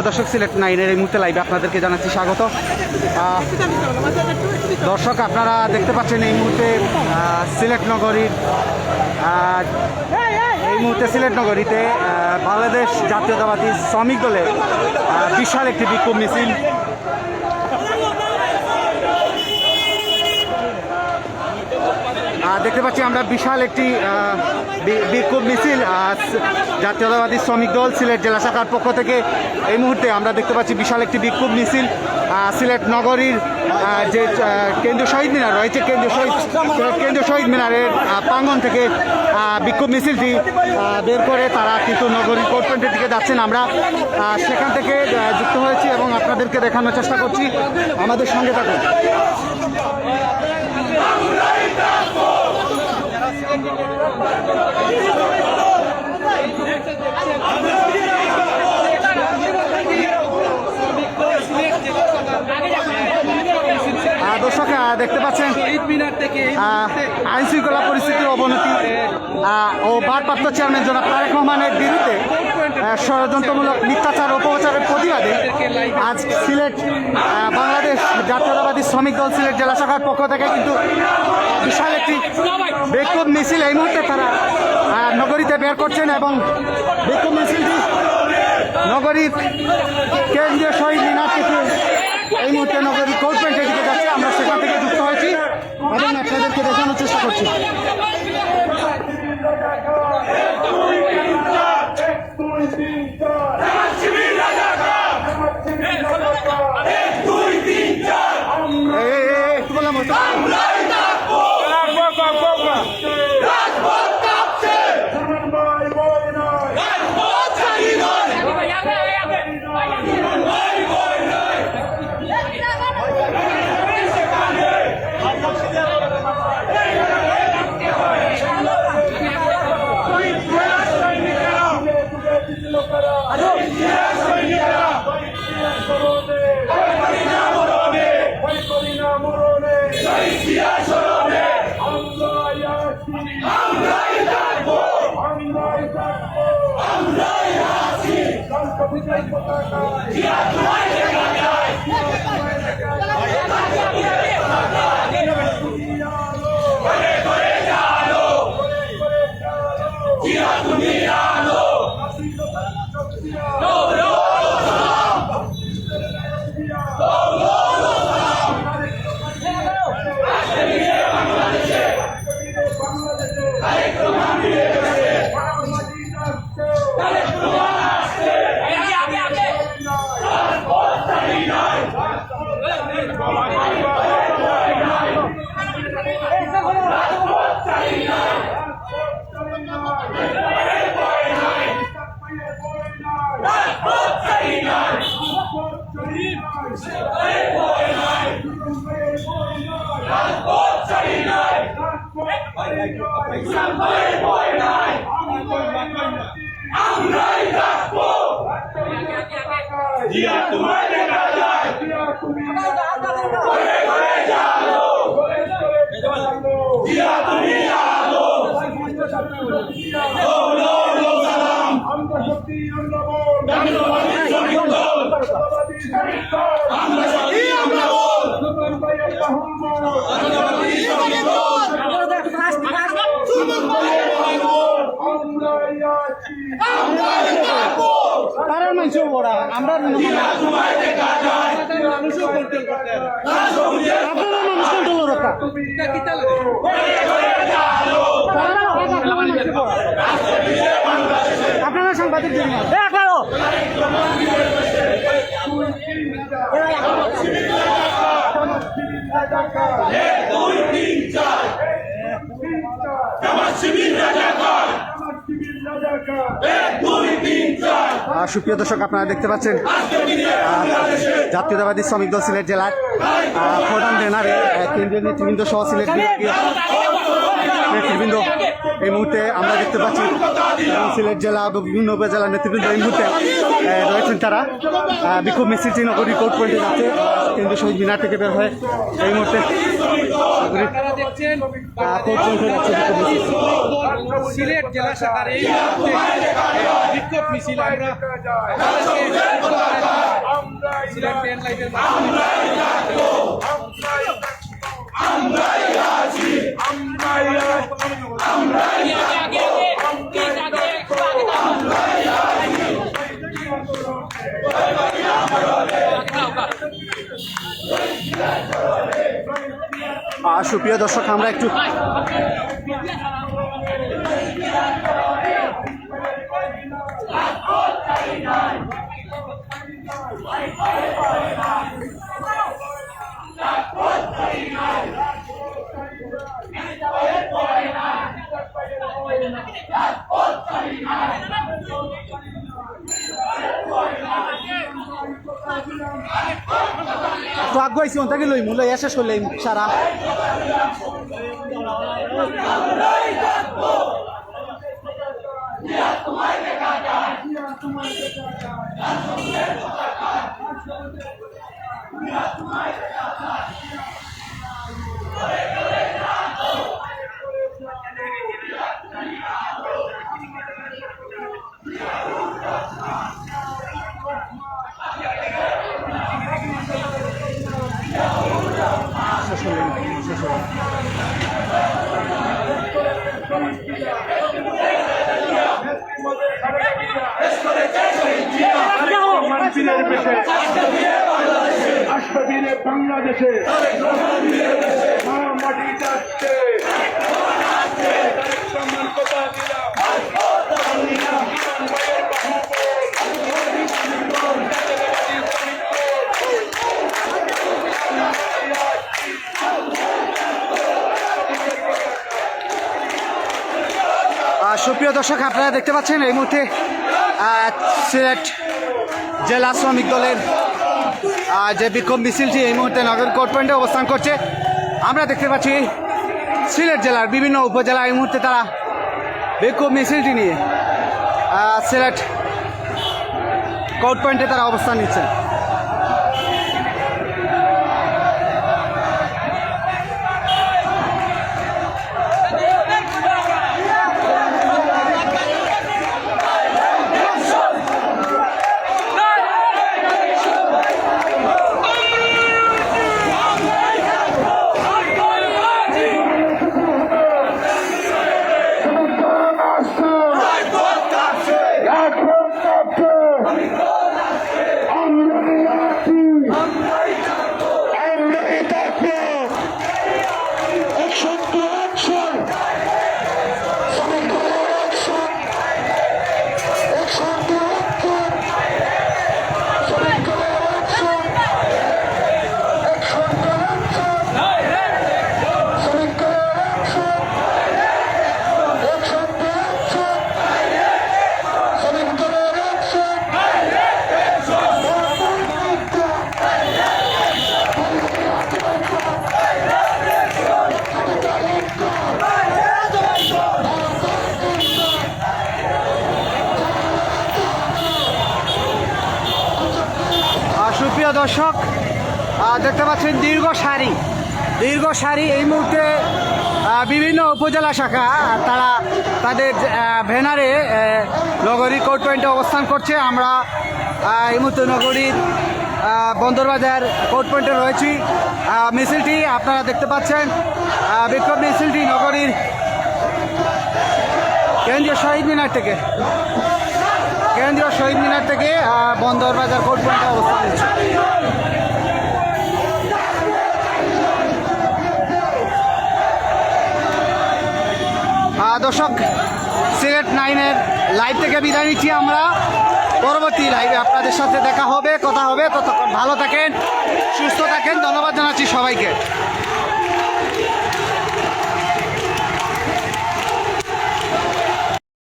দর্শক, সিলেট 9-এর এই মুহূর্তে লাইভে আপনাদেরকে জানাচ্ছি স্বাগত। দর্শক, আপনারা দেখতে পাচ্ছেন এই মুহূর্তে সিলেট নগরীর সিলেট নগরীতে বাংলাদেশ জাতীয়তাবাদী শ্রমিক দলের বিশাল একটি বিক্ষোভ মিছিল দেখতে পাচ্ছি আমরা। বিশাল একটি বিক্ষোভ মিছিল জাতীয়তাবাদী শ্রমিক দল সিলেট জেলা শাখার পক্ষ থেকে এই মুহূর্তে আমরা দেখতে পাচ্ছি বিশাল একটি বিক্ষোভ মিছিল সিলেট নগরীর যে কেন্দ্রীয় শহীদ মিনার রয়েছে, কেন্দ্রীয় শহীদ মিনারের প্রাঙ্গণ থেকে বিক্ষোভ মিছিলটি বের করে তারা কিন্তু নগরীর কোর্টপয়েন্টের দিকে যাচ্ছেন। আমরা সেখান থেকে যুক্ত হয়েছি এবং আপনাদেরকে দেখানোর চেষ্টা করছি। আমাদের সঙ্গে থাকুন। দর্শক, দেখতে পাচ্ছেন আইন শৃঙ্খলা পরিস্থিতির অবনতি ও ভারপ্রাপ্ত চেয়ারম্যান জনাব তারেক রহমানের বিরুদ্ধে ষড়যন্ত্রমূলক মিথ্যাচার অপপ্রচারের প্রতিবাদে আজ সিলেট বাংলাদেশ জাতীয়তাবাদী শ্রমিক দল সিলেট জেলা শাখার পক্ষ থেকে কিন্তু বিশাল একটি বিক্ষোভ মিছিল এই মুহূর্তে তারা নগরীতে বের করছেন এবং বিক্ষোভ মিছিলটি নগরীর কেন্দ্রীয় শহীদ মিনার থেকে এই মুহূর্তে নগরীর কোর্টপয়েন্টের দিকে যাচ্ছে। আমরা সেখান থেকে যুক্ত হয়েছি এবং আপনাদেরকে দেখানোর চেষ্টা করছি। একটু বললাম আপনারা সাংবাদিক সুপ্রিয় দর্শক, আপনারা দেখতে পাচ্ছেন জাতীয়তাবাদী শ্রমিক দল সিলেট জেলার প্রধান ব্যানারে কেন্দ্রীয় নেতৃবৃন্দ সহ সিলেট বিভাগীয় নেতৃবৃন্দ এই মুহূর্তে আমরা দেখতে পাচ্ছি সিলেট জেলা এবং বিভিন্ন উপজেলার নেতৃবৃন্দ এই মুহূর্তে রয়েছেন। তারা বিক্ষোভ মিছিলটি নগরী কোর্ট পয়েন্টে যাচ্ছে, কেন্দ্রীয় শহীদ মিনার থেকে বের হয়ে এই মুহূর্তে কোর্ট পয়েন্টে যাচ্ছে সিলেট জেলা শাখার এই বিক্ষোভ মিছিল আমরা পেন লাইটের মাধ্যমে সুপ্রিয় দর্শক, আমরা একটু তো আগুয়াইছি অন্তাকে লই মূল এসে চললেই সারা বাংলাদেশে মাটি যাচ্ছে সম্মান কথা দিলাম সুপ্রিয় দর্শক, আপনারা দেখতে পাচ্ছেন এই মুহূর্তে সিলেট জেলা শ্রমিক দলের যে বিক্ষোভ মিছিলটি এই মুহূর্তে নগর কোর্ট পয়েন্টে অবস্থান করছে। আমরা দেখতে পাচ্ছি সিলেট জেলার বিভিন্ন উপজেলা এই মুহূর্তে তারা বিক্ষোভ মিছিলটি নিয়ে সিলেট কোর্ট পয়েন্টে তারা অবস্থান নিচ্ছেন। সুপ্রিয় দর্শক, দেখতে পাচ্ছেন দীর্ঘ সারি এই মুহূর্তে বিভিন্ন উপজেলা শাখা তারা তাদের ব্যানারে নগরী কোর্ট পয়েন্টে অবস্থান করছে। আমরা এই মুহূর্তে নগরীর বন্দরবাজার কোর্ট পয়েন্টে রয়েছি। মিছিলটি আপনারা দেখতে পাচ্ছেন, বিক্ষোভ মিছিলটি নগরীর কেন্দ্রীয় শহীদ মিনার থেকে বন্দরবাজার কোর্ট পয়েন্টে অবস্থান নিচ্ছে। দর্শক, সিলেট 9-এর লাইভ থেকে বিদায় নিচ্ছি আমরা। পরবর্তী লাইভে আপনাদের সাথে দেখা হবে, কথা হবে। ততক্ষণ ভালো থাকেন, সুস্থ থাকেন। ধন্যবাদ জানাচ্ছি সবাইকে।